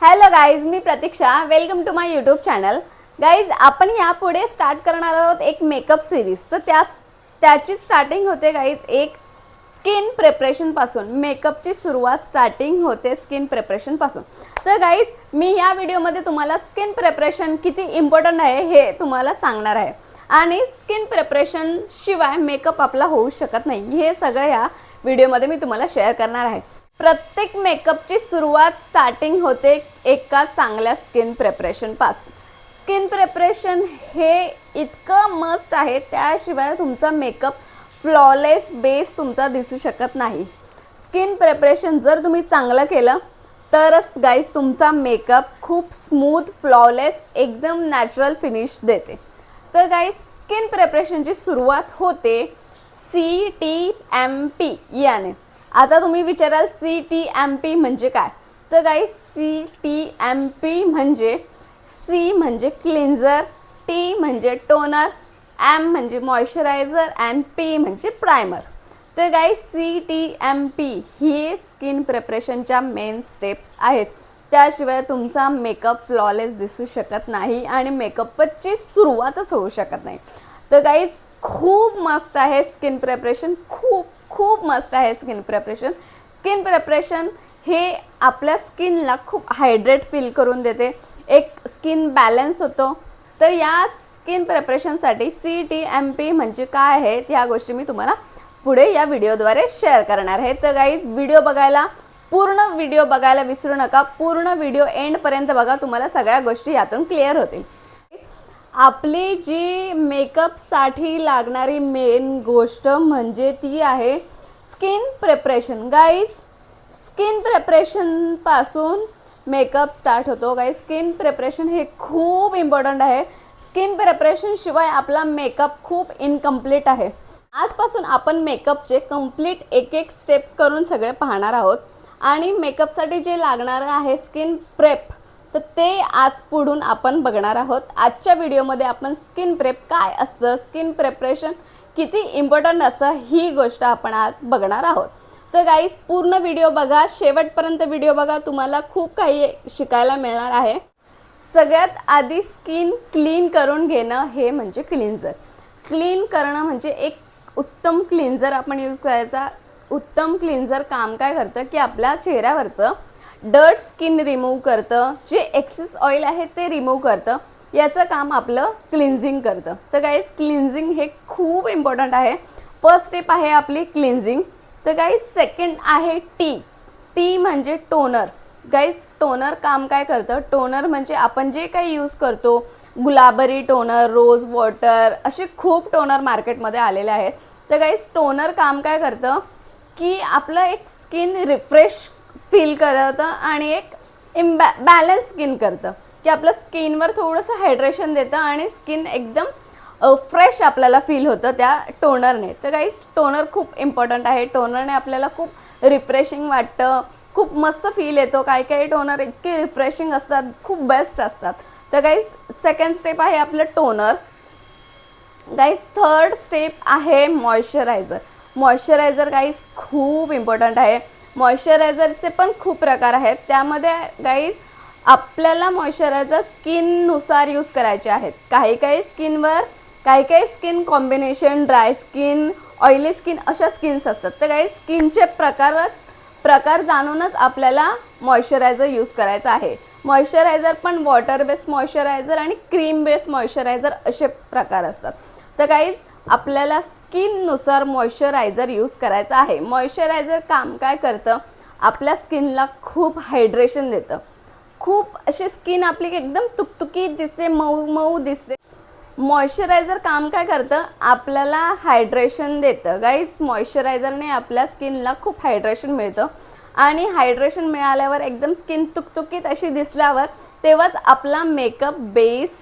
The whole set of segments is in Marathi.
हॅलो गाईज, मी Pratiksha. Welcome to my YouTube channel. Guys, आपण यापुढे स्टार्ट करणार आहोत एक मेकअप सिरीज. तर त्याची स्टार्टिंग होते गाईज एक स्किन प्रिपरेशनपासून. मेकअपची सुरुवात स्टार्टिंग होते स्किन प्रिपरेशनपासून. तर गाईज, मी या व्हिडिओमध्ये तुम्हाला स्किन प्रिपरेशन किती इम्पॉर्टंट आहे हे तुम्हाला सांगणार आहे. आणि स्किन प्रिपरेशन शिवाय मेकअप आपला होऊ शकत नाही, हे सगळं या व्हिडिओमध्ये मी तुम्हाला शेअर करणार आहे. प्रत्येक मेकअपची सुरुवात स्टार्टिंग होते एका चांगल्या स्किन प्रिपरेशनपासून. स्किन प्रिपरेशन हे इतकं मस्ट आहे, त्याशिवाय तुमचा मेकअप फ्लॉलेस बेस तुमचा दिसू शकत नाही. स्किन प्रिपरेशन जर तुम्ही चांगलं केलं तरच गाईज तुमचा मेकअप खूप स्मूथ, फ्लॉलेस, एकदम नॅचरल फिनिश देते. तर गाईज, स्किन प्रिपरेशनची सुरुवात होते CTMP याने. आता तुम्ही विचाराल CTMP म्हणजे काय? तर गाईज, CTMP म्हणजे C म्हणजे क्लिन्झर, T म्हणजे टोनर, M म्हणजे मॉइश्चरायझर अँड P म्हणजे प्रायमर. तर गाईज, CTMP ही स्किन प्रिपरेशनच्या मेन स्टेप्स आहेत. त्याशिवाय तुमचा मेकअप फ्लॉलेस दिसू शकत नाही आणि मेकअपची सुरुवातच होऊ शकत नाही. तर गाईज, खूप मस्ट आहे स्किन प्रिपरेशन, खूप मस्ट आहे स्किन प्रिपरेशन. स्किन प्रिपरेशन हे आपल्या स्किनला खूप हायड्रेट फील करून देते, एक स्किन बॅलन्स होतो. तर या स्किन प्रिपरेशनसाठी CTMP म्हणजे काय आहे ह्या गोष्टी मी तुम्हाला पुढे या व्हिडिओद्वारे शेअर करणार आहे. तर गाईज, पूर्ण व्हिडिओ बघायला विसरू नका. पूर्ण व्हिडिओ एंडपर्यंत बघा, तुम्हाला सगळ्या गोष्टी यातून क्लिअर होतील. आपली जी मेकअपसाठी लागणारी मेन गोष्ट म्हणजे ती आहे स्किन प्रिपरेशन. गाईज, स्किन प्रिपरेशनपासून मेकअप स्टार्ट होतो. गाईज, स्किन प्रिपरेशन हे खूप इम्पॉर्टंट आहे. स्किन प्रिपरेशनशिवाय आपला मेकअप खूप इनकम्प्लीट आहे. आजपासून आपण मेकअपचे कंप्लीट एक स्टेप्स करून सगळे पाहणार आहोत. आणि मेकअपसाठी जे लागणारं आहे स्किन प्रेप, तर ते आज पुढून आपण बघणार आहोत. आजच्या व्हिडिओमध्ये आपण स्किन प्रेप काय असतं, स्किन प्रिपरेशन किती इम्पॉर्टंट असतं, ही गोष्ट आपण आज बघणार आहोत. तर गाईज, पूर्ण व्हिडिओ बघा, शेवटपर्यंत व्हिडिओ बघा, तुम्हाला खूप काही शिकायला मिळणार आहे. सगळ्यात आधी स्किन क्लीन करून घेणं हे म्हणजे क्लिन्झर. क्लीन करणं म्हणजे एक उत्तम क्लिन्झर आपण यूज करायचा. उत्तम क्लिन्झर काम काय करतं की आपल्या चेहऱ्यावरचं डर्ट स्किन रिमूव्ह करतं, जे एक्सेस ऑइल आहे ते रिमूव्ह करतं. याचं काम आपलं क्लिन्झिंग करतं. तर गाईज, क्लिन्झिंग हे खूप इम्पॉर्टंट आहे. फर्स्ट स्टेप आहे आपली क्लिन्झिंग. तर गाईज, सेकंड आहे टी म्हणजे टोनर. गाईज, टोनर काम काय करतं? टोनर म्हणजे आपण जे काही यूज करतो, गुलाबरी टोनर, रोज वॉटर, असे खूप टोनर मार्केटमध्ये आलेले आहेत. तर गाईज, टोनर काम काय करतं की आपलं एक स्किन रिफ्रेश फील करतं आणि एक बॅलन्स स्किन करतं, की आपलं स्किनवर थोडंसं हायड्रेशन देतं आणि स्किन एकदम फ्रेश आपल्याला फील होतं त्या टोनरने. तर गाईज, टोनर खूप इम्पॉर्टंट आहे. टोनरने आपल्याला खूप रिफ्रेशिंग वाटतं, खूप मस्त फील येतो. काही टोनर इतके रिफ्रेशिंग असतात, खूप बेस्ट असतात. तर गाईज, सेकंड स्टेप आहे आपलं टोनर. गाईज, थर्ड स्टेप आहे मॉइश्चरायझर. मॉइश्चरायझर गाईज खूप इम्पॉर्टंट आहे. मॉइश्चरायझरचे पण खूप प्रकार आहेत. त्यामध्ये गाईज आपल्याला मॉइश्चरायझर स्किननुसार यूज करायचे आहेत. काही स्किनवर काही skin combination, dry skin, oily skin, अशा स्किन्स असतात. तर गाईज, स्किनचे प्रकार जाणूनच आपल्याला मॉइश्चरायझर यूज करायचं आहे. मॉइश्चरायझर पण वॉटर बेस्ड मॉइश्चरायझर आणि क्रीम बेस्ड मॉइश्चरायझर असे प्रकार असतात. तर गाईज, आपल्याला स्किननुसार मॉइश्चरायझर यूज करायचं आहे. मॉइश्चरायझर काम काय करतं? आपल्या स्किनला खूप हायड्रेशन देतं. खूप अशी स्किन आपली एकदम तुकतुकीत दिसते, मऊ दिसते. मॉइश्चरायझर काम काय करतं? आपल्याला हायड्रेशन देतं. गाईज, मॉइश्चरायझरने आपल्या स्किनला खूप हायड्रेशन मिळतं आणि हायड्रेशन मिळाल्यावर एकदम स्किन तुकतुकीत अशी दिसल्यावर तेव्हाच आपला मेकअप बेस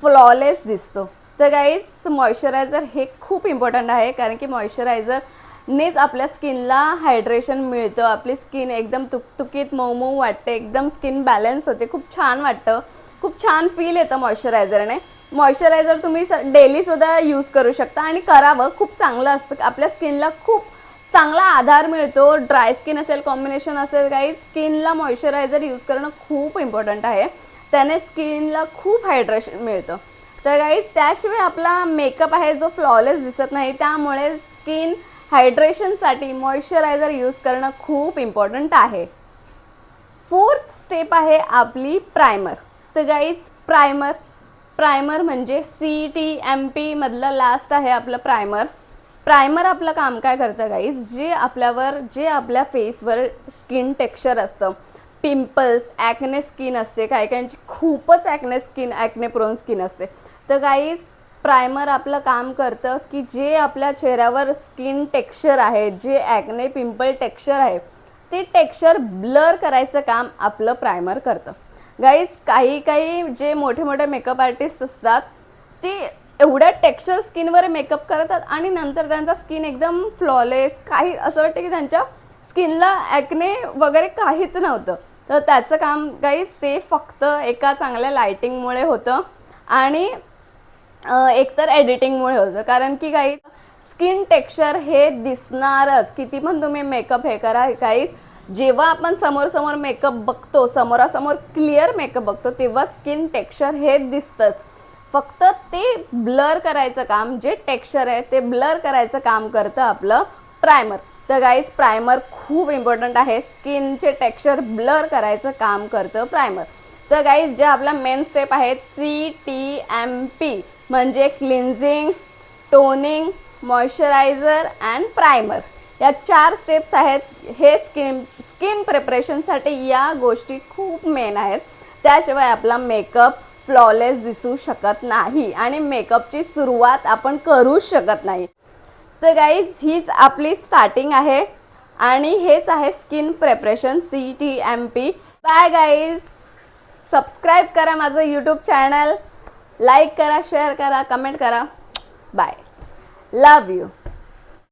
फ्लॉलेस दिसतो. तर गाईज, मॉइश्चरायझर हे खूप इम्पॉर्टंट आहे, कारण की मॉइश्चरायझरनेच आपल्या स्किनला हायड्रेशन मिळतं. आपली स्किन एकदम तुकतुकीत मऊ वाटते, एकदम स्किन बॅलन्स होते, खूप छान वाटतं, खूप छान फील येतं मॉइश्चरायझरने. मॉइश्चरायझर तुम्ही डेलीसुद्धा यूज करू शकता आणि करावं, खूप चांगलं असतं. आपल्या स्किनला खूप चांगला आधार मिळतो. ड्राय स्किन असेल, कॉम्बिनेशन असेल गाईज, स्किनला मॉइश्चरायझर यूज करणं खूप इम्पॉर्टंट आहे. त्याने स्किनला खूप हायड्रेशन मिळतं. तर गाईज त्याशिवाय आपला मेकअप आहे जो फ्लॉलेस दिसत नाही. त्यामुळे स्किन हायड्रेशनसाठी मॉइश्चरायझर यूज करणं खूप इम्पॉर्टंट आहे. फोर्थ स्टेप आहे आपली प्रायमर. तर गाईज प्रायमर म्हणजे CTMP मधलं लास्ट आहे आपलं प्रायमर. प्रायमर आपलं काम काय करतं गाईज, जे आपल्या फेसवर स्किन टेक्स्चर असतं, पिंपल्स, ॲक्ने स्किन असते, काही काहींची खूपच ॲक्ने प्रोन स्किन असते. तर गाईज प्रायमर आपलं काम करतं की जे आपल्या चेहऱ्यावर स्किन टेक्स्चर आहे, जे ॲक्ने पिंपल टेक्स्चर आहे, ते टेक्स्चर ब्लर करायचं काम आपलं प्रायमर करतं. गाईज काही जे मोठे मेकअप आर्टिस्ट असतात ते एवढ्या टेक्स्चर स्किनवर मेकअप करतात आणि नंतर त्यांचा स्किन एकदम फ्लॉलेस, काही असं वाटतं की त्यांच्या स्किनला ॲक्ने वगैरे काहीच नव्हतं. तर त्याचं काम गाईज ते फक्त एका चांगल्या लायटिंगमुळे होतं आणि एकतर एडिटिंगमुळे होतं. कारण की गाईज स्किन टेक्स्चर हे दिसणारच, किती पण तुम्ही मेकअप हे करा गाईज. जेव्हा आपण समोर मेकअप बघतो, समोरासमोर क्लिअर मेकअप बघतो, तेव्हा स्किन टेक्स्चर हे दिसतंच. फक्त ते ब्लर करायचं काम, जे टेक्स्चर आहे ते ब्लर करायचं काम करतं आपलं प्रायमर. तर गाईज प्रायमर खूप इम्पॉर्टंट आहे. स्किनचे टेक्स्चर ब्लर करायचं काम करतं प्रायमर. तर गाईज जे आपला मेन स्टेप आहेत CTMP म्हणजे cleansing, toning, moisturiser and primer. या 4 स्टेप्स आहेत. हे स्किन प्रिपरेशनसाठी या गोष्टी खूप मेन आहेत. त्याशिवाय आपला मेकअप फ्लॉलेस दिसू शकत नाही आणि मेकअपची सुरुवात आपण करू शकत नाही. तर गाईज हीच आपली स्टार्टिंग आहे आणि हेच आहे skin preparation CTMP. Bye guys. Subscribe करा माझं यूट्यूब चॅनल, लाईक करा, शेअर करा, कमेंट करा. बाय. Love you.